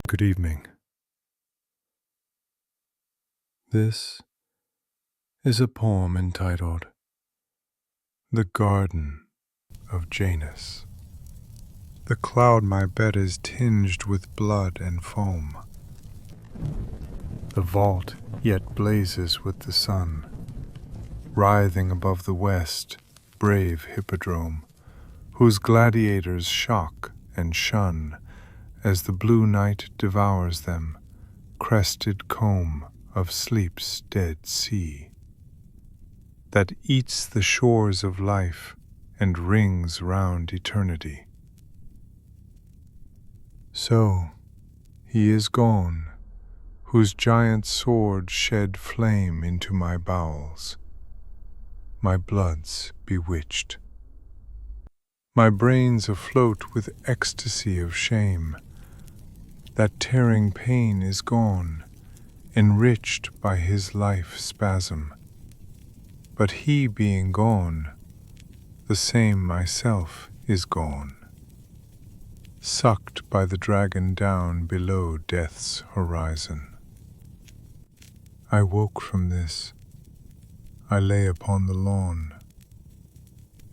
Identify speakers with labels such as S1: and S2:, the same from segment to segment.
S1: Good evening. This is a poem entitled The Garden of Janus. The cloud my bed is tinged with blood and foam. The vault yet blazes with the sun, writhing above the west, brave hippodrome, whose gladiators shock and shun as the blue night devours them, crested comb of sleep's dead sea, that eats the shores of life and rings round eternity. So he is gone, whose giant sword shed flame into my bowels, my blood's bewitched. My brain's afloat with ecstasy of shame. That tearing pain is gone, enriched by his life spasm. But he being gone, the same myself is gone, sucked by the dragon down below death's horizon. I woke from this. I lay upon the lawn.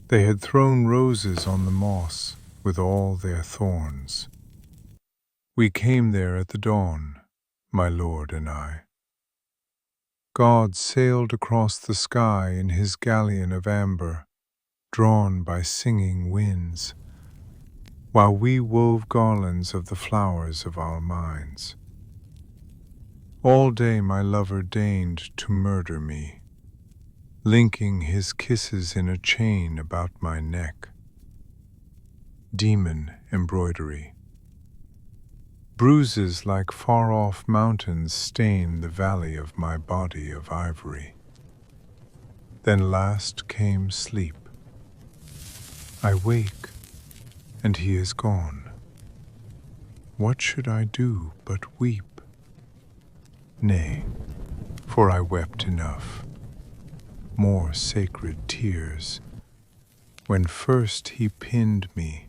S1: They had thrown roses on the moss with all their thorns. We came there at the dawn, my lord and I. God sailed across the sky in his galleon of amber, drawn by singing winds, while we wove garlands of the flowers of our minds. All day my lover deigned to murder me, linking his kisses in a chain about my neck. Demon embroidery. Bruises like far-off mountains stain the valley of my body of ivory. Then last came sleep. I wake, and he is gone. What should I do but weep? Nay, for I wept enough, more sacred tears, when first he pinned me,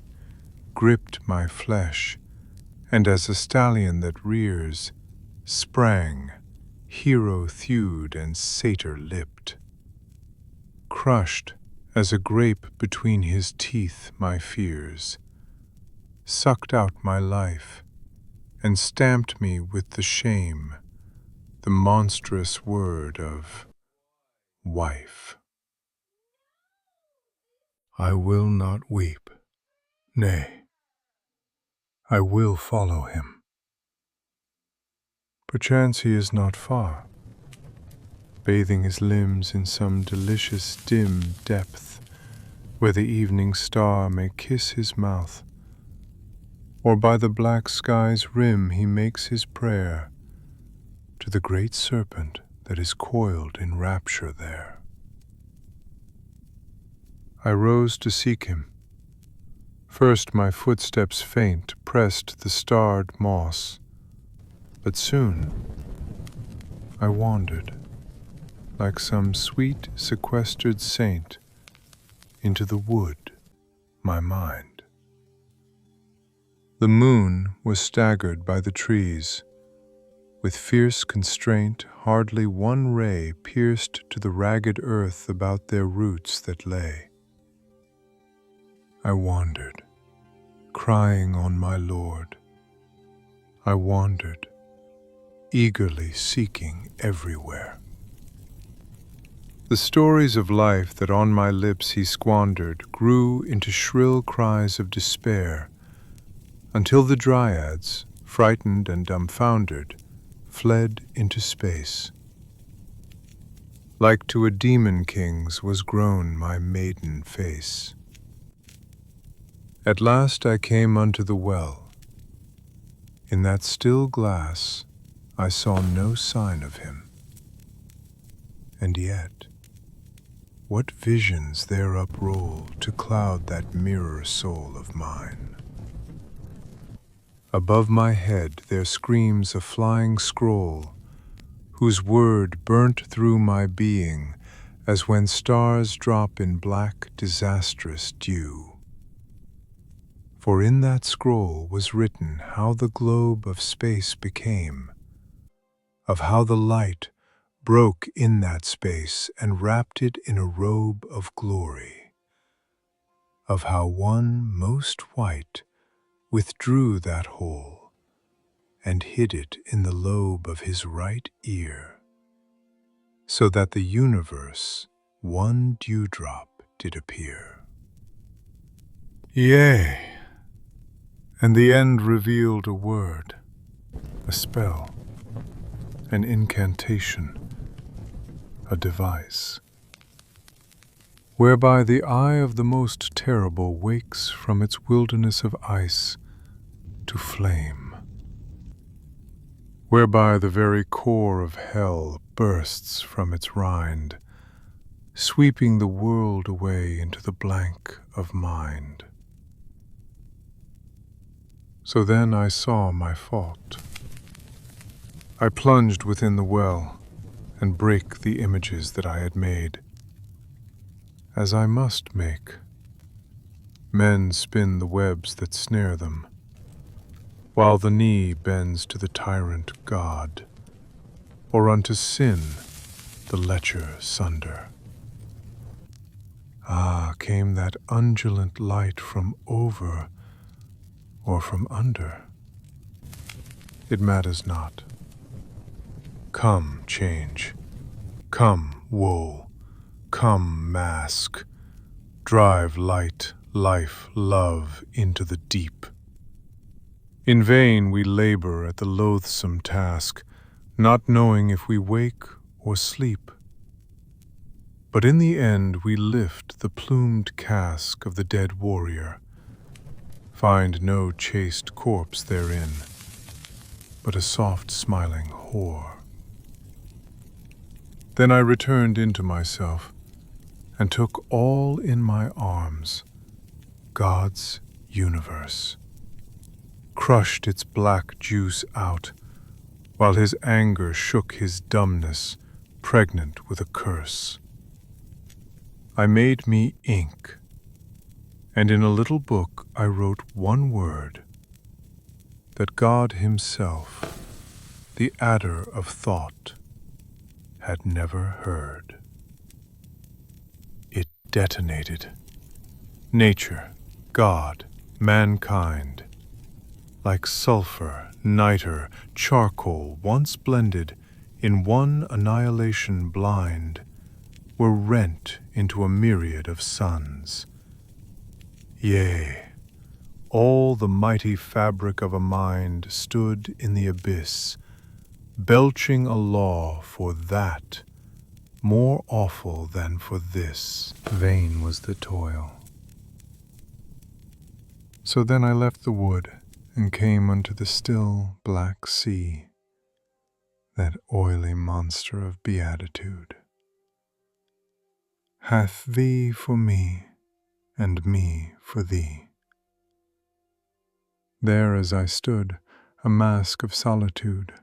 S1: gripped my flesh, and as a stallion that rears, sprang, hero-thewed and satyr-lipped. Crushed as a grape between his teeth my fears, sucked out my life, and stamped me with the shame, the monstrous word of wife. I will not weep, nay, I will follow him. Perchance he is not far, bathing his limbs in some delicious dim depth, where the evening star may kiss his mouth, or by the black sky's rim he makes his prayer to the great serpent that is coiled in rapture there. I rose to seek him. First my footsteps faint pressed the starred moss, but soon I wandered, like some sweet sequestered saint, into the wood, my mind. The moon was staggered by the trees. With fierce constraint, hardly one ray pierced to the ragged earth about their roots that lay. I wandered, crying on my Lord. I wandered, eagerly seeking everywhere. The stories of life that on my lips he squandered grew into shrill cries of despair, until the dryads, frightened and dumbfoundered, fled into space. Like to a demon king's was grown my maiden face. At last I came unto the well. In that still glass I saw no sign of him. And yet, what visions there uproll to cloud that mirror soul of mine? Above my head there screams a flying scroll, whose word burnt through my being as when stars drop in black, disastrous dew. For in that scroll was written how the globe of space became, of how the light broke in that space and wrapped it in a robe of glory, of how one most white withdrew that whole and hid it in the lobe of his right ear, so that the universe one dewdrop did appear. Yea, and the end revealed a word, a spell, an incantation, a device, whereby the eye of the most terrible wakes from its wilderness of ice to flame, whereby the very core of hell bursts from its rind, sweeping the world away into the blank of mind. So then I saw my fault. I plunged within the well and brake the images that I had made, as I must make. Men spin the webs that snare them, while the knee bends to the tyrant God, or unto sin the lecher sunder. Ah, came that undulant light from over or from under? It matters not. Come, change. Come, woe. Come, mask. Drive light, life, love into the deep. In vain we labor at the loathsome task, not knowing if we wake or sleep. But in the end we lift the plumed casque of the dead warrior, find no chaste corpse therein, but a soft smiling whore. Then I returned into myself, and took all in my arms, God's universe, crushed its black juice out, while his anger shook his dumbness, pregnant with a curse. I made me ink, and in a little book I wrote one word, that God himself, the adder of thought, had never heard. It detonated. Nature, God, mankind, like sulfur, niter, charcoal, once blended in one annihilation blind, were rent into a myriad of suns. Yea, all the mighty fabric of a mind stood in the abyss, belching a law for that, more awful than for this. Vain was the toil. So then I left the wood, and came unto the still black sea, that oily monster of beatitude hath thee for me, and me for thee. There as I stood, a mask of solitude,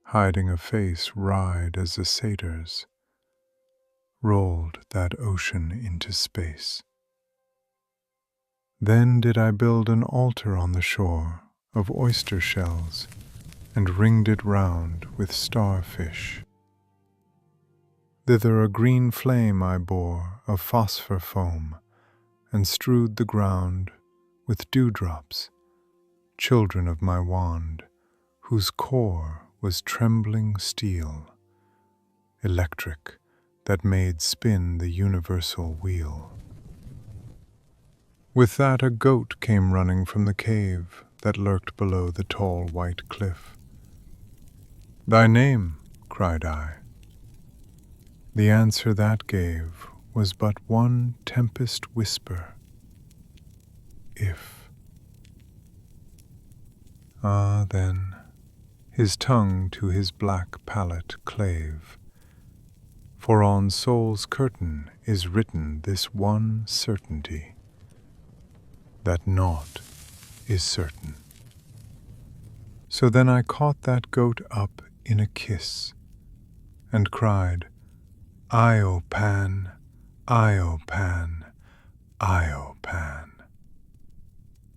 S1: hiding a face wide as a satyr's, rolled that ocean into space. Then did I build an altar on the shore of oyster shells, and ringed it round with starfish. Thither a green flame I bore of phosphor foam, and strewed the ground with dewdrops, children of my wand, whose core was trembling steel, electric, that made spin the universal wheel. With that a goat came running from the cave that lurked below the tall white cliff. "Thy name," cried I. The answer that gave was but one tempest whisper, if. Ah, then, his tongue to his black palate clave, for on soul's curtain is written this one certainty, that naught is certain. So then I caught that goat up in a kiss, and cried, Io Pan, Io Pan, Io Pan.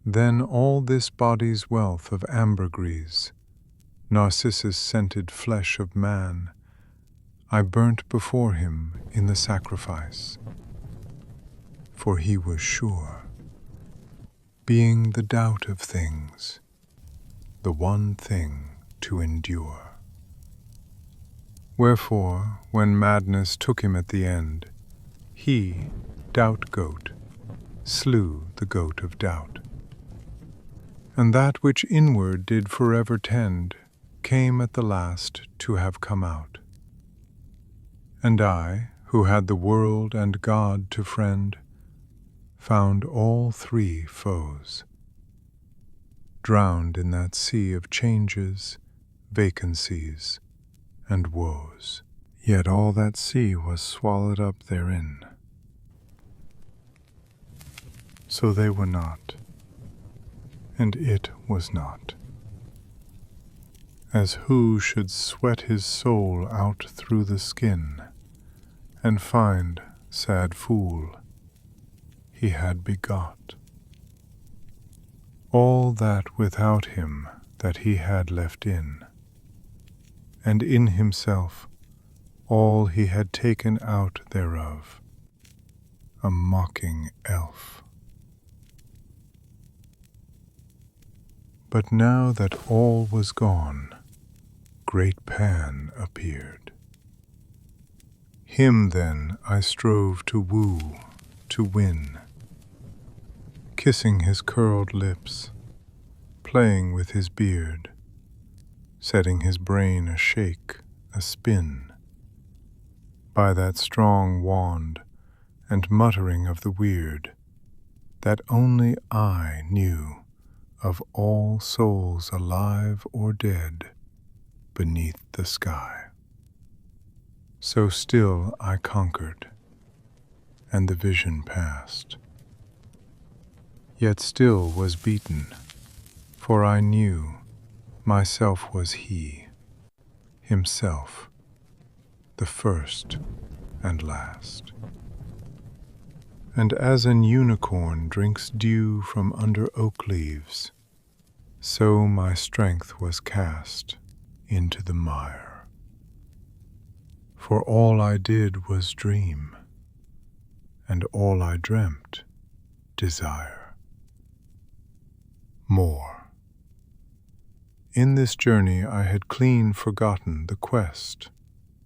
S1: Then all this body's wealth of ambergris, narcissus-scented flesh of man, I burnt before him in the sacrifice. For he was sure, being the doubt of things, the one thing to endure. Wherefore, when madness took him at the end, he, doubt-goat, slew the goat of doubt. And that which inward did forever tend came at the last to have come out. And I, who had the world and God to friend, found all three foes, drowned in that sea of changes, vacancies, and woes. Yet all that sea was swallowed up therein. So they were not, and it was not. As who should sweat his soul out through the skin, and find, sad fool, he had begot all that without him that he had left in, and in himself all he had taken out thereof, a mocking elf. But now that all was gone, great Pan appeared. Him then I strove to woo, to win, kissing his curled lips, playing with his beard, setting his brain a shake, a spin, by that strong wand and muttering of the weird, that only I knew of all souls alive or dead beneath the sky. So still I conquered, and the vision passed. Yet still was beaten, for I knew myself was he, himself, the first and last. And as an unicorn drinks dew from under oak leaves, so my strength was cast into the mire. For all I did was dream, and all I dreamt desire. More. In this journey I had clean forgotten the quest,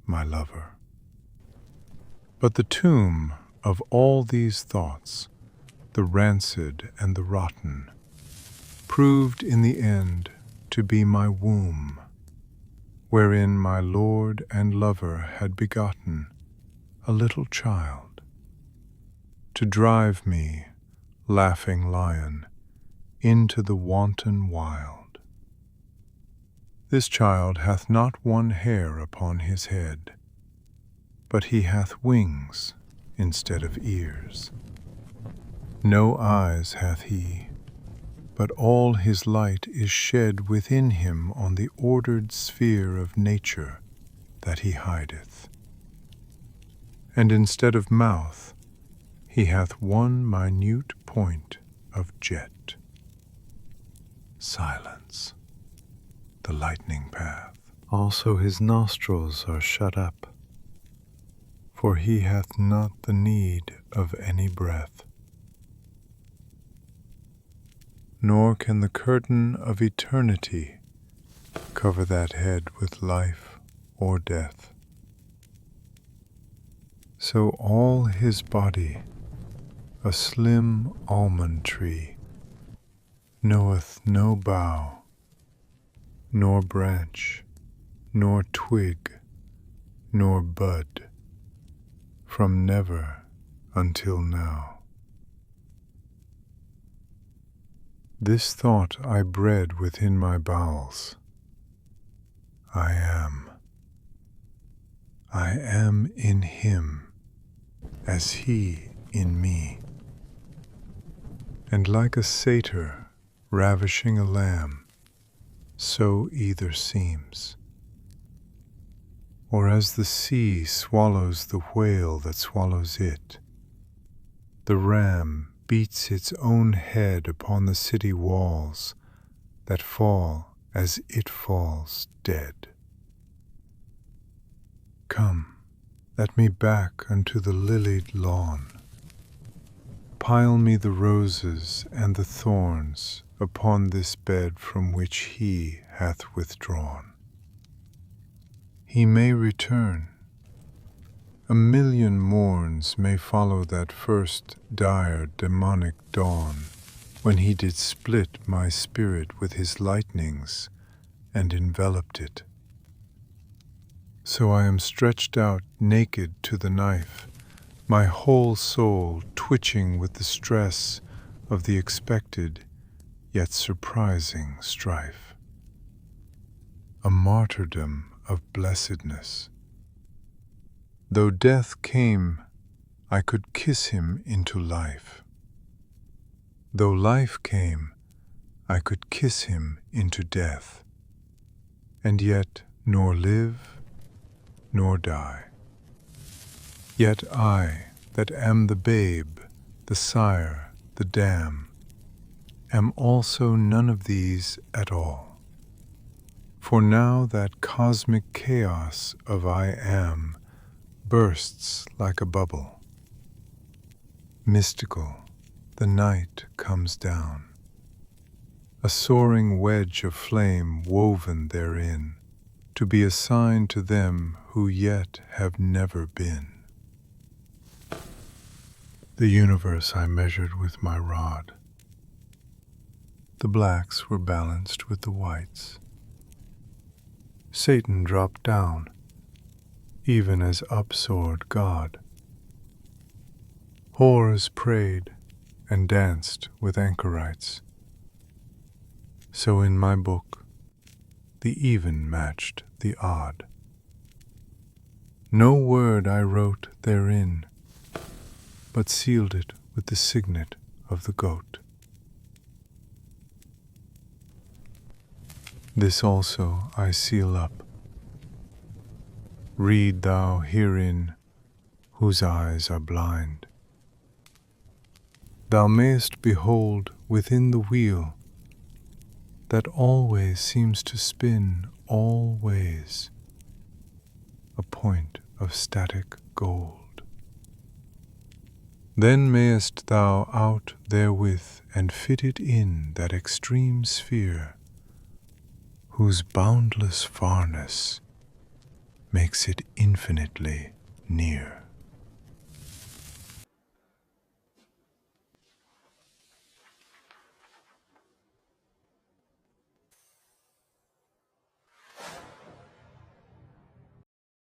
S1: my lover. But the tomb of all these thoughts, the rancid and the rotten, proved in the end to be my womb, wherein my Lord and lover had begotten a little child, to drive me, laughing lion, into the wanton wild. This child hath not one hair upon his head, but he hath wings instead of ears. No eyes hath he, but all his light is shed within him on the ordered sphere of nature that he hideth. And instead of mouth, he hath one minute point of jet. Silence, the lightning path. Also his nostrils are shut up, for he hath not the need of any breath. Nor can the curtain of eternity cover that head with life or death. So all his body, a slim almond tree, knoweth no bough, nor branch, nor twig, nor bud, from never until now. This thought I bred within my bowels. I am in him, as he in me. And like a satyr ravishing a lamb, so either seems. Or as the sea swallows the whale that swallows it, the ram beats its own head upon the city walls that fall as it falls dead. Come, let me back unto the lilied lawn. Pile me the roses and the thorns upon this bed from which he hath withdrawn. He may return. A million morns may follow that first dire demonic dawn, when he did split my spirit with his lightnings and enveloped it. So I am stretched out naked to the knife, my whole soul twitching with the stress of the expected yet surprising strife. A martyrdom of blessedness. Though death came, I could kiss him into life. Though life came, I could kiss him into death, and yet nor live nor die. Yet I, that am the babe, the sire, the dam, am also none of these at all. For now that cosmic chaos of I am bursts like a bubble. Mystical, the night comes down, a soaring wedge of flame woven therein, to be a sign to them who yet have never been. The universe I measured with my rod. The blacks were balanced with the whites. Satan dropped down, even as up-soared God. Whores prayed and danced with anchorites. So in my book, the even matched the odd. No word I wrote therein, but sealed it with the signet of the goat. This also I seal up. Read thou herein, whose eyes are blind. Thou mayest behold within the wheel that always seems to spin all ways, a point of static gold. Then mayest thou out therewith and fit it in that extreme sphere, whose boundless farness makes it infinitely near.